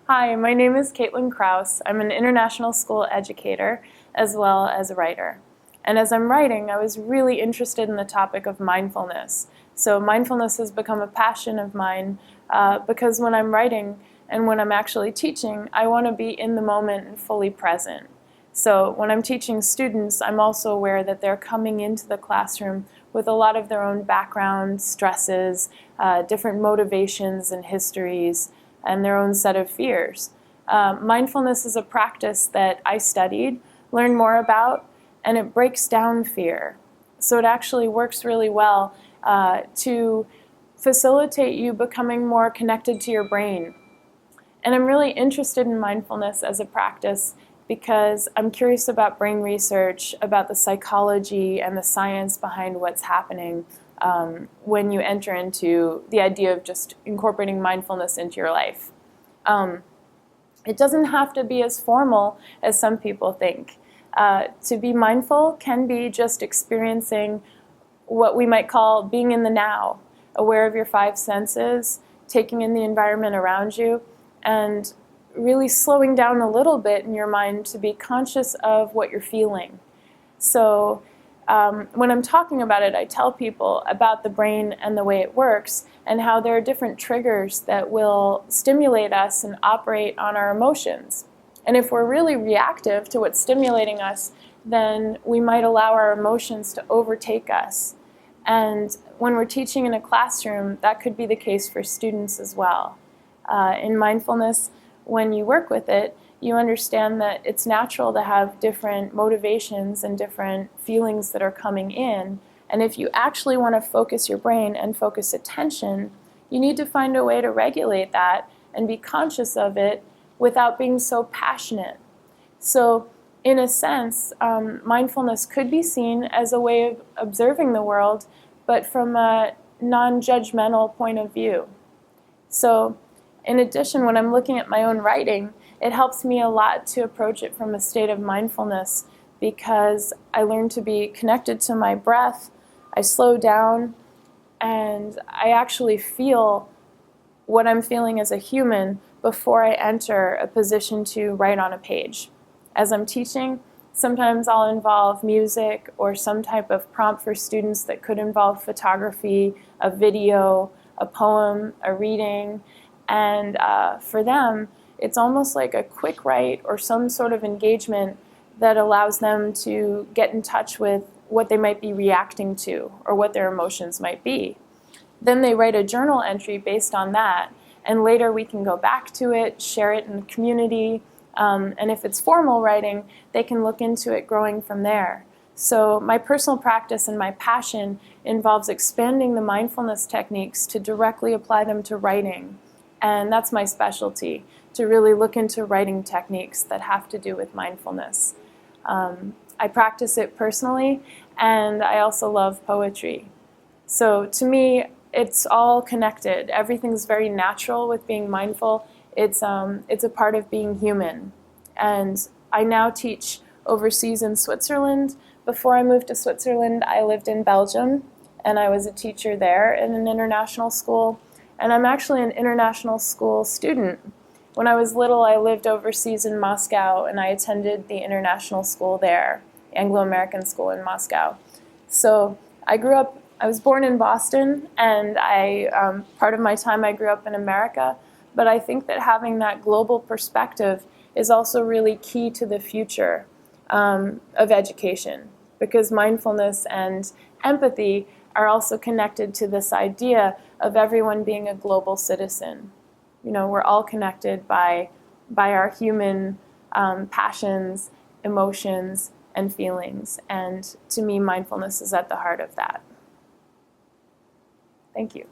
Hi, my name is Caitlin Krause. I'm an international school educator as well as a writer. And as I'm writing, I was really interested in the topic of mindfulness. So mindfulness has become a passion of mine because when I'm writing and when I'm actually teaching, I want to be in the moment and fully present. So when I'm teaching students, I'm also aware that they're coming into the classroom with a lot of their own background, stresses, different motivations and histories, and their own set of fears. Mindfulness is a practice that I studied, learned more about, and it breaks down fear. So it actually works really well to facilitate you becoming more connected to your brain. And I'm really interested in mindfulness as a practice because I'm curious about brain research, about the psychology and the science behind what's happening when you enter into the idea of just incorporating mindfulness into your life. It doesn't have to be as formal as some people think. To be mindful can be just experiencing what we might call being in the now, aware of your five senses, taking in the environment around you, and really slowing down a little bit in your mind to be conscious of what you're feeling. So when I'm talking about it, I tell people about the brain and the way it works and how there are different triggers that will stimulate us and operate on our emotions. And if we're really reactive to what's stimulating us, then we might allow our emotions to overtake us. And when we're teaching in a classroom, that could be the case for students as well. In mindfulness, when you work with it, you understand that it's natural to have different motivations and different feelings that are coming in. And if you actually want to focus your brain and focus attention, you need to find a way to regulate that and be conscious of it without being so passionate. So in a sense, mindfulness could be seen as a way of observing the world, but from a non-judgmental point of view. So in addition, when I'm looking at my own writing, it helps me a lot to approach it from a state of mindfulness because I learn to be connected to my breath, I slow down, and I actually feel what I'm feeling as a human before I enter a position to write on a page. As I'm teaching, sometimes I'll involve music or some type of prompt for students that could involve photography, a video, a poem, a reading, and for them, it's almost like a quick write or some sort of engagement that allows them to get in touch with what they might be reacting to or what their emotions might be. Then they write a journal entry based on that, and later we can go back to it, share it in the community, and if it's formal writing, they can look into it growing from there. So my personal practice and my passion involves expanding the mindfulness techniques to directly apply them to writing. And that's my specialty, to really look into writing techniques that have to do with mindfulness. I practice it personally, and I also love poetry. So to me, it's all connected. Everything's very natural with being mindful. It's a part of being human. And I now teach overseas in Switzerland. Before I moved to Switzerland, I lived in Belgium, and I was a teacher there in an international school. And I'm actually an international school student. When I was little, I lived overseas in Moscow, and I attended the international school there, Anglo-American school in Moscow. So I was born in Boston, and part of my time I grew up in America, but I think that having that global perspective is also really key to the future of education, because mindfulness and empathy are also connected to this idea of everyone being a global citizen. You know, we're all connected by our human passions, emotions, and feelings. And to me, mindfulness is at the heart of that. Thank you.